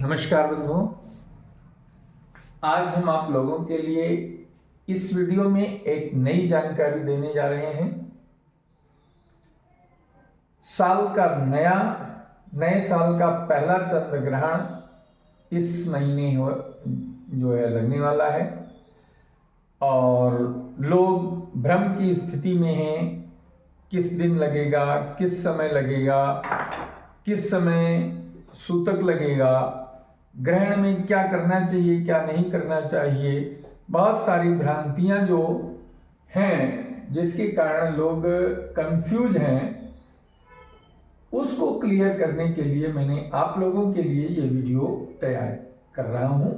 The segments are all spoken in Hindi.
नमस्कार बंधुओं, आज हम आप लोगों के लिए इस वीडियो में एक नई जानकारी देने जा रहे हैं। साल का नए साल का पहला चंद्र ग्रहण इस महीने जो है लगने वाला है और लोग भ्रम की स्थिति में हैं। किस दिन लगेगा, किस समय लगेगा, किस समय सूतक लगेगा, ग्रहण में क्या करना चाहिए, क्या नहीं करना चाहिए, बहुत सारी भ्रांतियां जो हैं जिसके कारण लोग कंफ्यूज हैं, उसको क्लियर करने के लिए मैंने आप लोगों के लिए ये वीडियो तैयार कर रहा हूं।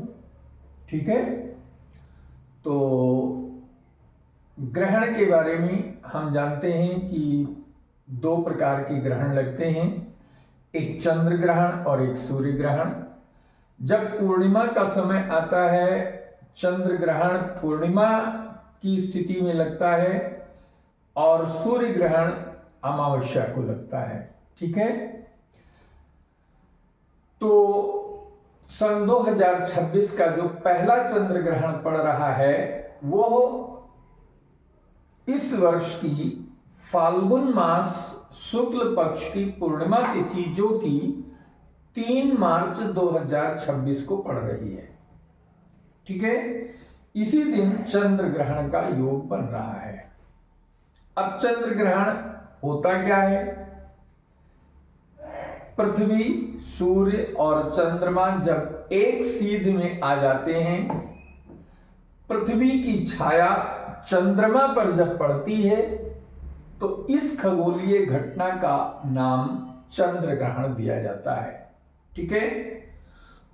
ठीक है, तो ग्रहण के बारे में हम जानते हैं कि दो प्रकार के ग्रहण लगते हैं, एक चंद्र ग्रहण और एक सूर्य ग्रहण। जब पूर्णिमा का समय आता है, चंद्र ग्रहण पूर्णिमा की स्थिति में लगता है और सूर्य ग्रहण अमावस्या को लगता है। ठीक है, तो सन 2026 का जो पहला चंद्र ग्रहण पड़ रहा है वो इस वर्ष की फाल्गुन मास शुक्ल पक्ष की पूर्णिमा तिथि जो कि 3 मार्च 2026 को पड़ रही है। ठीक है, इसी दिन चंद्र ग्रहण का योग बन रहा है। अब चंद्र ग्रहण होता क्या है? पृथ्वी, सूर्य और चंद्रमा जब एक सीध में आ जाते हैं, पृथ्वी की छाया चंद्रमा पर जब पड़ती है तो इस खगोलीय घटना का नाम चंद्र ग्रहण दिया जाता है। ठीक है,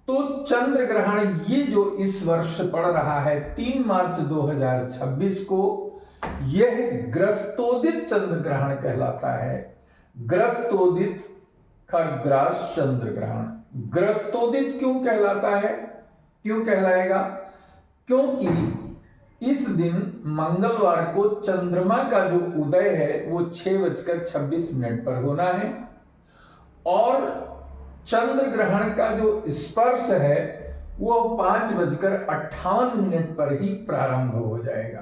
तो चंद्र ग्रहण ये जो इस वर्ष पड़ रहा है 3 मार्च 2026 को, यह ग्रस्तोदित चंद्र ग्रहण कहलाता है। ग्रस्तोदित खग्रास चंद्र ग्रहण। ग्रस्तोदित क्यों कहलाता है, क्यों कहलाएगा? क्योंकि इस दिन मंगलवार को चंद्रमा का जो उदय है वो 6:26 पर होना है और चंद्र ग्रहण का जो स्पर्श है वो 5:58 पर ही प्रारंभ हो जाएगा।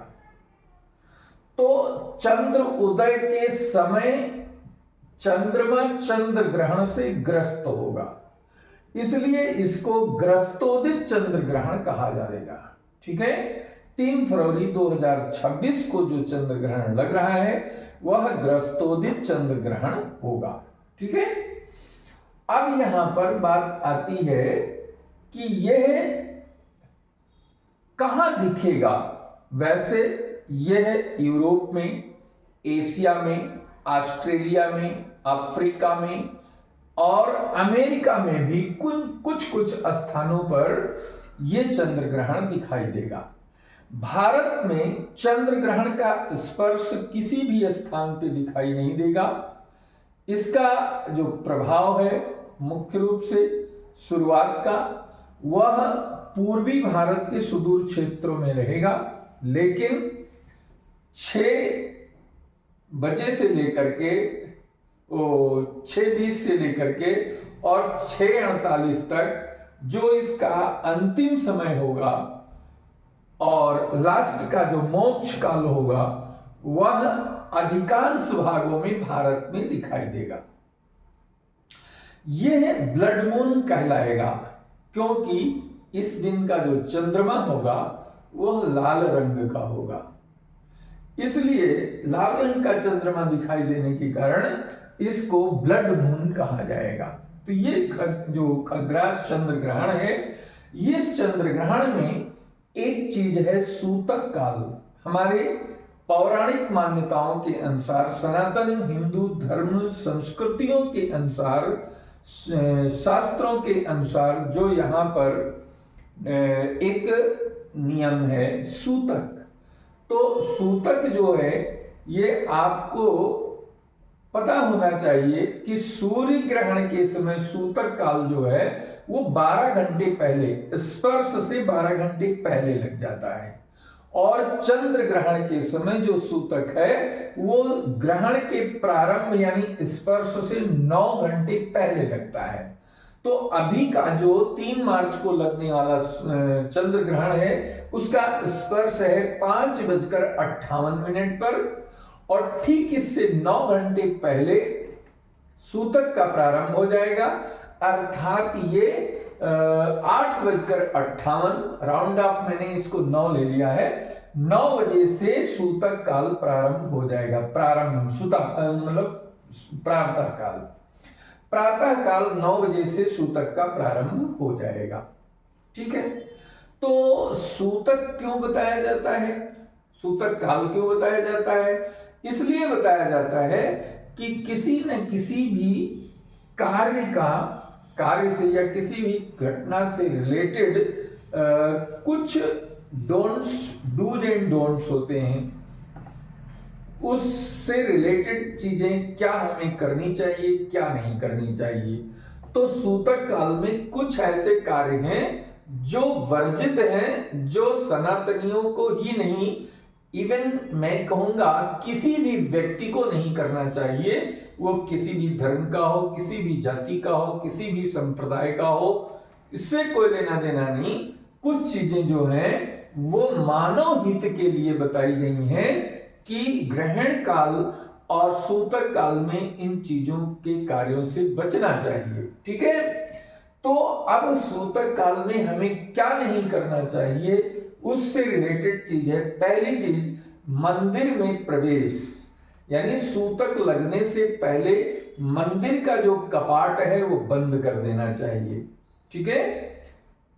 तो चंद्र उदय के समय चंद्रमा चंद्र ग्रहण से ग्रस्त होगा, इसलिए इसको ग्रस्तोदित चंद्र ग्रहण कहा जाएगा। ठीक है, 3 फरवरी 2026 को जो चंद्र ग्रहण लग रहा है वह ग्रस्तोदित चंद्र ग्रहण होगा। ठीक है, अब यहां पर बात आती है कि यह कहां दिखेगा। वैसे यह यूरोप में, एशिया में, ऑस्ट्रेलिया में, अफ्रीका में और अमेरिका में भी कुछ स्थानों पर यह चंद्र ग्रहण दिखाई देगा। भारत में चंद्र ग्रहण का स्पर्श किसी भी स्थान पे दिखाई नहीं देगा। इसका जो प्रभाव है मुख्य रूप से शुरुआत का वह पूर्वी भारत के सुदूर क्षेत्रों में रहेगा, लेकिन 6 बजे से लेकर के 6:20 से लेकर के और 6:48 तक जो इसका अंतिम समय होगा और लास्ट का जो मोक्ष काल होगा वह अधिकांश भागों में भारत में दिखाई देगा। यह ब्लड मून कहलाएगा क्योंकि इस दिन का जो चंद्रमा होगा वह लाल रंग का होगा, इसलिए लाल रंग का चंद्रमा दिखाई देने के कारण इसको ब्लड मून कहा जाएगा। तो ये जो खग्रास चंद्र ग्रहण है, इस चंद्र ग्रहण में एक चीज है सूतक काल। हमारे पौराणिक मान्यताओं के अनुसार, सनातन हिंदू धर्म संस्कृतियों के अनुसार, शास्त्रों के अनुसार जो यहाँ पर एक नियम है सूतक। तो सूतक जो है ये आपको पता होना चाहिए कि सूर्य ग्रहण के समय सूतक काल जो है वो 12 घंटे पहले, स्पर्श से 12 घंटे पहले लग जाता है और चंद्र ग्रहण के समय जो सूतक है वो ग्रहण के प्रारंभ यानी स्पर्श से 9 घंटे पहले लगता है। तो अभी का जो 3 मार्च को लगने वाला चंद्र ग्रहण है उसका स्पर्श है 5:58 पर, और ठीक इससे 9 घंटे पहले सूतक का प्रारंभ हो जाएगा, अर्थात ये 8:58, राउंड ऑफ मैंने इसको 9 ले लिया है, 9 बजे से सूतक काल प्रारंभ हो जाएगा। प्रारंभ मतलब प्रातः काल 9 बजे से सूतक का प्रारंभ हो जाएगा। ठीक है, तो सूतक क्यों बताया जाता है, सूतक काल क्यों बताया जाता है? इसलिए बताया जाता है कि किसी न किसी भी कार्य से या किसी भी घटना से रिलेटेड कुछ डूज एंड डोंट्स होते हैं, उससे रिलेटेड चीजें क्या हमें करनी चाहिए क्या नहीं करनी चाहिए। तो सूतक काल में कुछ ऐसे कार्य हैं जो वर्जित हैं, जो सनातनियों को ही नहीं, इवन मैं कहूंगा किसी भी व्यक्ति को नहीं करना चाहिए, वो किसी भी धर्म का हो, किसी भी जाति का हो, किसी भी संप्रदाय का हो, इससे कोई लेना देना नहीं। कुछ चीजें जो हैं वो मानव हित के लिए बताई गई हैं कि ग्रहण काल और सूतक काल में इन चीजों के कार्यों से बचना चाहिए। ठीक है, तो अब सूतक काल में हमें क्या नहीं करना चाहिए, उससे रिलेटेड चीज है। पहली चीज, मंदिर में प्रवेश, यानी सूतक लगने से पहले मंदिर का जो कपाट है वो बंद कर देना चाहिए। ठीक है,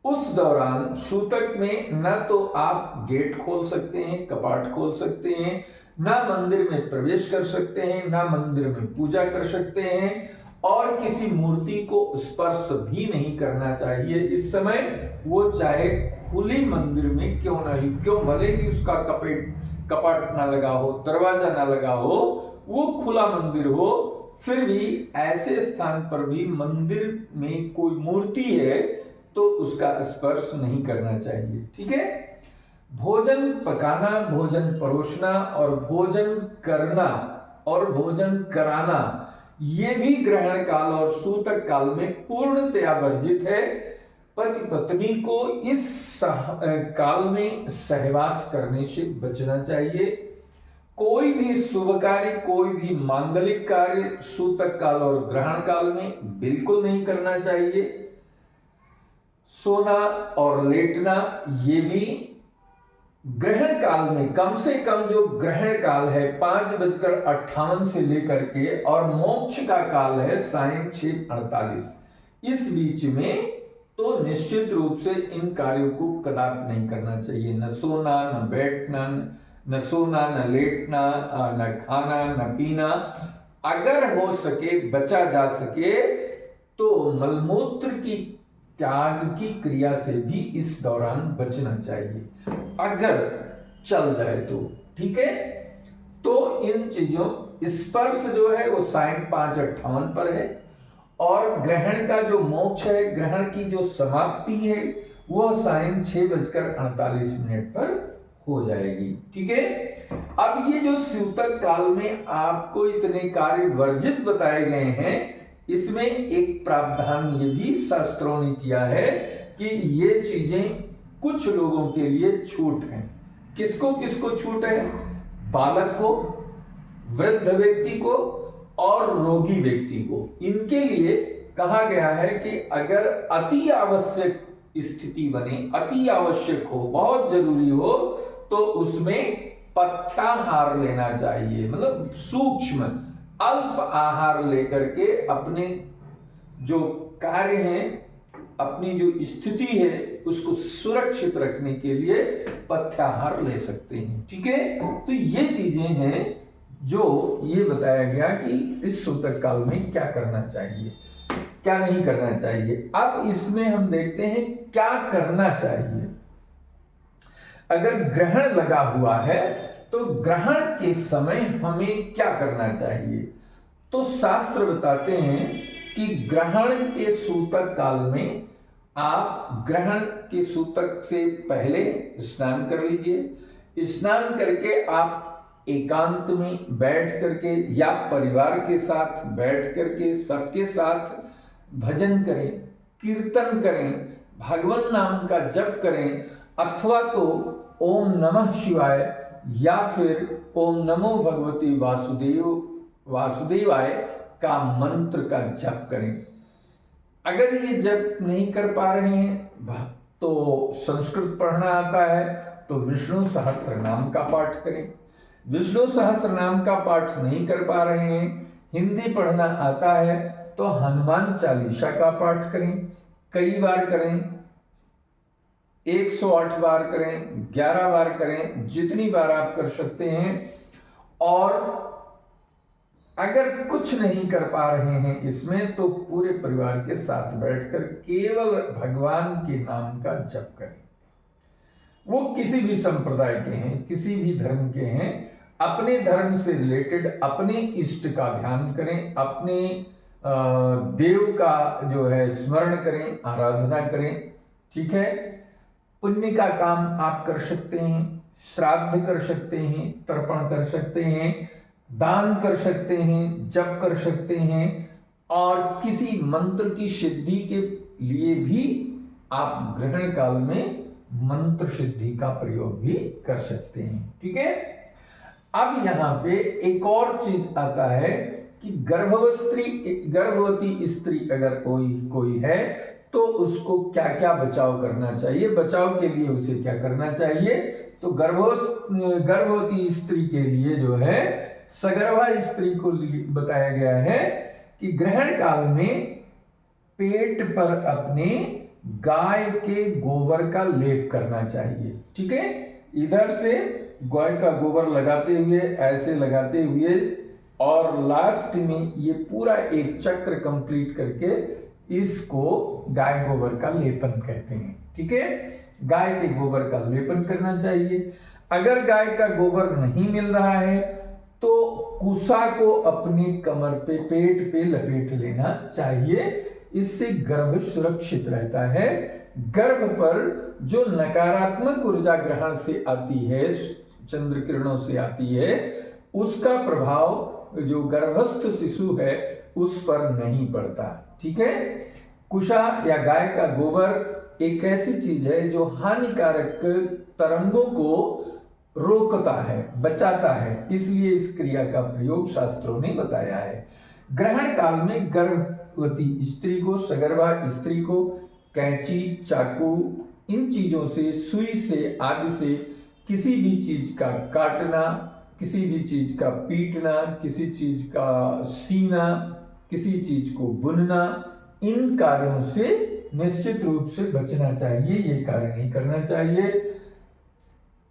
उस दौरान सूतक में न तो आप गेट खोल सकते हैं, कपाट खोल सकते हैं, ना मंदिर में प्रवेश कर सकते हैं, ना मंदिर में पूजा कर सकते हैं, और किसी मूर्ति को स्पर्श भी नहीं करना चाहिए इस समय। वो चाहे खुली मंदिर में क्यों भले ही उसका कपाट ना लगा हो, दरवाजा ना लगा हो, वो खुला मंदिर हो, फिर भी ऐसे स्थान पर भी मंदिर में कोई मूर्ति है तो उसका स्पर्श नहीं करना चाहिए। ठीक है, भोजन पकाना, भोजन परोसना और भोजन करना और भोजन कराना, ये भी ग्रहण काल और सूतक काल में पूर्णतया वर्जित है। पति पत्नी को इस काल में सहवास करने से बचना चाहिए। कोई भी शुभ कार्य, कोई भी मांगलिक कार्य सूतक काल और ग्रहण काल में बिल्कुल नहीं करना चाहिए। सोना और लेटना, ये भी ग्रहण काल में कम से कम जो ग्रहण काल है 5:58 से लेकर के, और मोक्ष का काल है सायं 6:48, इस बीच में तो निश्चित रूप से इन कार्यों को कदापि नहीं करना चाहिए। न सोना, न बैठना, न सोना, न लेटना, न खाना, न पीना। अगर हो सके, बचा जा सके, तो मलमूत्र की त्याग की क्रिया से भी इस दौरान बचना चाहिए, अगर चल जाए तो। ठीक है, तो इन चीजों, स्पर्श जो है वो सायं 5:58 पर है, और ग्रहण का जो मोक्ष है, ग्रहण की जो समाप्ति है, वह सायं 6:48 पर हो जाएगी। ठीक है, अब ये जो सूतक काल में आपको इतने कार्य वर्जित बताए गए हैं, इसमें एक प्रावधान ये भी शास्त्रों ने किया है कि ये चीजें कुछ लोगों के लिए छूट है। किसको किसको छूट है? बालक को, वृद्ध व्यक्ति को और रोगी व्यक्ति को। इनके लिए कहा गया है कि अगर अति आवश्यक स्थिति बने, अति आवश्यक हो, बहुत जरूरी हो, तो उसमें पथ्याहार लेना चाहिए, मतलब सूक्ष्म अल्प आहार लेकर के अपने जो कार्य हैं, अपनी जो स्थिति है, उसको सुरक्षित रखने के लिए पथ्याहार ले सकते हैं। ठीक है, तो ये चीजें हैं जो ये बताया गया कि इस सूतक काल में क्या करना चाहिए, क्या नहीं करना चाहिए। अब इसमें हम देखते हैं क्या करना चाहिए। अगर ग्रहण लगा हुआ है तो ग्रहण के समय हमें क्या करना चाहिए? तो शास्त्र बताते हैं कि ग्रहण के सूतक काल में आप ग्रहण के सूतक से पहले स्नान कर लीजिए। स्नान करके आप एकांत में बैठ करके या परिवार के साथ बैठ करके सबके साथ भजन करें, कीर्तन करें, भगवान नाम का जप करें, अथवा तो ओम नमः शिवाय या फिर ओम नमो भगवती वासुदेवाय का मंत्र का जप करें। अगर ये जप नहीं कर पा रहे हैं तो संस्कृत पढ़ना आता है तो विष्णु सहस्त्र नाम का पाठ करें। विष्णु सहस्त्र नाम का पाठ नहीं कर पा रहे हैं, हिंदी पढ़ना आता है तो हनुमान चालीसा का पाठ करें। कई बार करें, 108 बार करें, 11 बार करें, जितनी बार आप कर सकते हैं। और अगर कुछ नहीं कर पा रहे हैं इसमें तो पूरे परिवार के साथ बैठकर केवल भगवान के नाम का जप करें। वो किसी भी संप्रदाय के हैं, किसी भी धर्म के हैं, अपने धर्म से रिलेटेड अपने इष्ट का ध्यान करें, अपने देव का जो है स्मरण करें, आराधना करें। ठीक है, पुण्य का काम आप कर सकते हैं, श्राद्ध कर सकते हैं, तर्पण कर सकते हैं, दान कर सकते हैं, जप कर सकते हैं, और किसी मंत्र की सिद्धि के लिए भी आप ग्रहण काल में मंत्र सिद्धि का प्रयोग भी कर सकते हैं। ठीक है, अब यहाँ पे एक और चीज आता है कि गर्भवती स्त्री अगर कोई है तो उसको क्या क्या बचाव करना चाहिए, बचाव के लिए उसे क्या करना चाहिए। तो गर्भवती स्त्री के लिए जो है सगर्भा स्त्री को बताया गया है कि ग्रहण काल में पेट पर अपने गाय के गोबर का लेप करना चाहिए। ठीक है, इधर से गाय का गोबर लगाते हुए, ऐसे लगाते हुए, और लास्ट में ये पूरा एक चक्र कंप्लीट करके इसको गाय गोबर का लेपन कहते हैं। ठीक है, गाय के गोबर का लेपन करना चाहिए। अगर गाय का गोबर नहीं मिल रहा है तो कुसा को अपने कमर पे, पेट पे लपेट लेना चाहिए। इससे गर्भ सुरक्षित रहता है। गर्भ पर जो नकारात्मक ऊर्जा ग्रहण से आती है, चंद्र किरणों से आती है, उसका प्रभाव जो गर्भस्थ शिशु है उस पर नहीं पड़ता। ठीक है, कुशा या गाय का गोबर एक ऐसी चीज है जो हानिकारक तरंगों को रोकता है, बचाता है, इसलिए इस क्रिया का प्रयोग शास्त्रों ने बताया है। ग्रहण काल में गर्भवती स्त्री को, सगर्भा स्त्री को कैंची, चाकू, इन चीजों से, सुई से, आदि से किसी भी चीज का काटना, किसी भी चीज का पीटना, किसी चीज का सीना, किसी चीज को बुनना, इन कार्यों से निश्चित रूप से बचना चाहिए। ये कार्य नहीं करना चाहिए।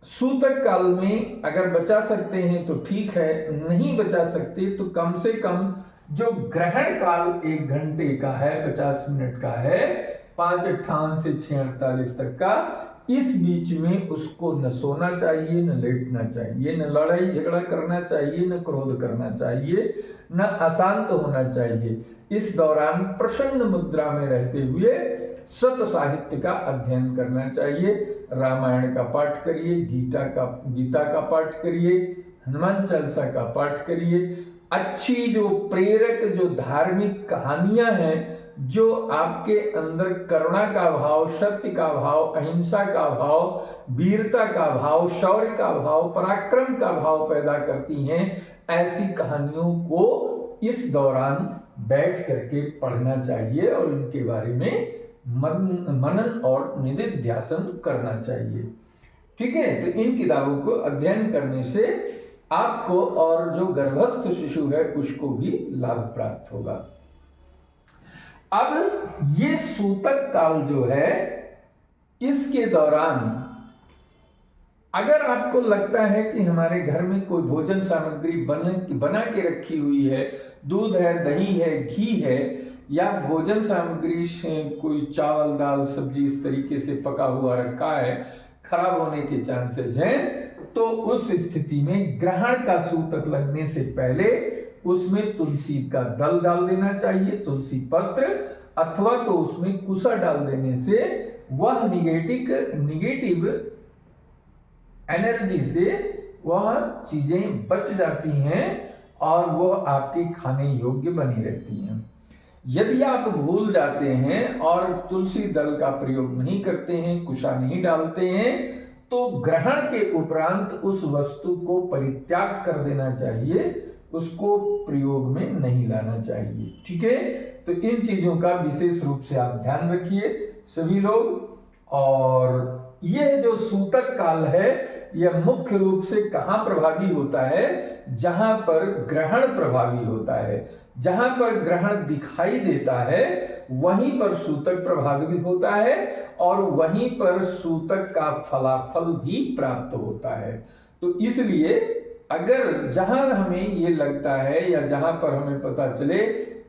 सूतक काल में अगर बचा सकते हैं तो ठीक है, नहीं बचा सकते तो कम से कम जो ग्रहण काल 1 घंटे का है, 50 मिनट का है, 5:58 से 6:48 तक का, इस बीच में उसको न सोना चाहिए, न लेटना चाहिए, न लड़ाई झगड़ा करना चाहिए, न क्रोध करना चाहिए, न अशांत होना चाहिए। इस दौरान प्रसन्न मुद्रा में रहते हुए सत साहित्य का अध्ययन करना चाहिए। रामायण का पाठ करिए, गीता का पाठ करिए, हनुमान चालीसा का पाठ करिए। अच्छी जो प्रेरक, जो धार्मिक कहानियां हैं, जो आपके अंदर करुणा का भाव, सत्य का भाव, अहिंसा का भाव, वीरता का भाव, शौर्य का भाव, पराक्रम का भाव पैदा करती हैं, ऐसी कहानियों को इस दौरान बैठ करके पढ़ना चाहिए और इनके बारे में मनन और निधिध्यासन करना चाहिए। ठीक है, तो इन किताबों को अध्ययन करने से आपको और जो गर्भस्थ शिशु है उसको भी लाभ प्राप्त होगा। अब ये सूतक काल जो है, इसके दौरान अगर आपको लगता है कि हमारे घर में कोई भोजन सामग्री बना के रखी हुई है, दूध है, दही है, घी है, या भोजन सामग्री से कोई चावल, दाल, सब्जी इस तरीके से पका हुआ रखा है, खराब होने के चांसेस हैं, तो उस स्थिति में ग्रहण का सूतक लगने से पहले उसमें तुलसी का दल डाल देना चाहिए, तुलसी पत्र, अथवा तो उसमें कुसा डाल देने से वह निगेटिव एनर्जी से वह चीजें बच जाती हैं और वह आपके खाने योग्य बनी रहती हैं। यदि आप भूल जाते हैं और तुलसी दल का प्रयोग नहीं करते हैं, कुशा नहीं डालते हैं, तो ग्रहण के उपरांत उस वस्तु को परित्याग कर देना चाहिए, उसको प्रयोग में नहीं लाना चाहिए। ठीक है, तो इन चीजों का विशेष रूप से आप ध्यान रखिए सभी लोग। और यह जो सूतक काल है यह मुख्य रूप से कहां प्रभावी होता है? जहां पर ग्रहण प्रभावी होता है, जहां पर ग्रहण दिखाई देता है वहीं पर सूतक प्रभावित होता है और वहीं पर सूतक का फलाफल भी प्राप्त होता है। तो इसलिए अगर जहां हमें ये लगता है या जहां पर हमें पता चले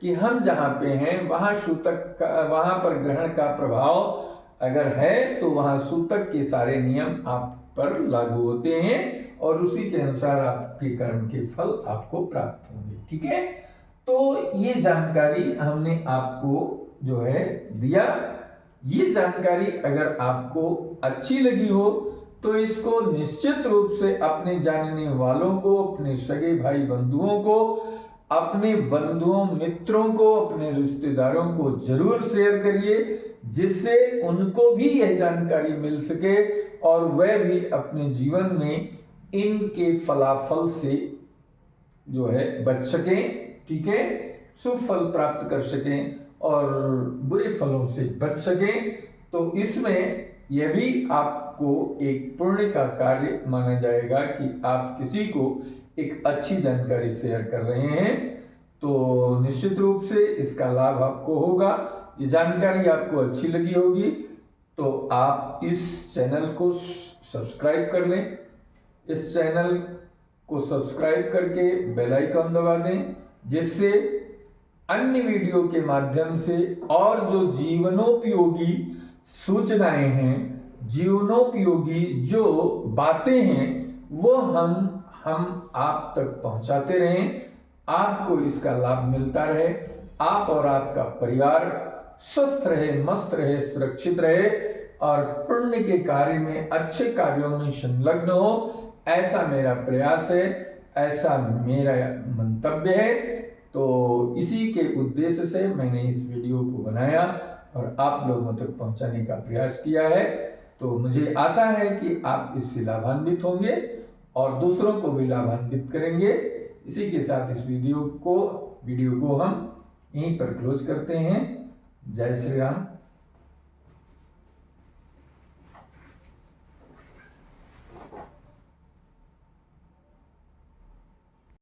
कि हम जहां पे हैं वहां सूतक वहां पर ग्रहण का प्रभाव अगर है तो वहां सूतक के सारे नियम आप पर लागू होते हैं और उसी के अनुसार आपके कर्म के फल आपको प्राप्त होंगे। ठीक है, तो ये जानकारी हमने आपको जो है दिया। ये जानकारी अगर आपको अच्छी लगी हो तो इसको निश्चित रूप से अपने जानने वालों को, अपने सगे भाई बंधुओं को, अपने बंधुओं मित्रों को, अपने रिश्तेदारों को जरूर शेयर करिए, जिससे उनको भी यह जानकारी मिल सके और वह भी अपने जीवन में इनके फलाफल से जो है बच सकें। ठीक है, शुभ फल प्राप्त कर सकें और बुरे फलों से बच सकें। तो इसमें यह भी आपको एक पुण्य का कार्य माना जाएगा कि आप किसी को एक अच्छी जानकारी शेयर कर रहे हैं, तो निश्चित रूप से इसका लाभ आपको होगा। ये जानकारी आपको अच्छी लगी होगी तो आप इस चैनल को सब्सक्राइब कर लें। इस चैनल को सब्सक्राइब करके बेल आइकन दबा दें, जिससे अन्य वीडियो के माध्यम से और जो जीवनोपयोगी सूचनाएं हैं, जीवनोपयोगी जो बातें हैं वो हम आप तक पहुंचाते रहें, आपको इसका लाभ मिलता रहे, आप और आपका परिवार स्वस्थ रहे, मस्त रहे, सुरक्षित रहे और पुण्य के कार्य में, अच्छे कार्यों में संलग्न हो, ऐसा मेरा प्रयास है, ऐसा मेरा मंतव्य है। तो इसी के उद्देश्य से मैंने इस वीडियो को बनाया और आप लोगों तक पहुंचाने का प्रयास किया है। तो मुझे आशा है कि आप इससे लाभान्वित होंगे और दूसरों को भी लाभान्वित करेंगे। इसी के साथ इस वीडियो को हम यहीं पर क्लोज करते हैं। जय श्री राम।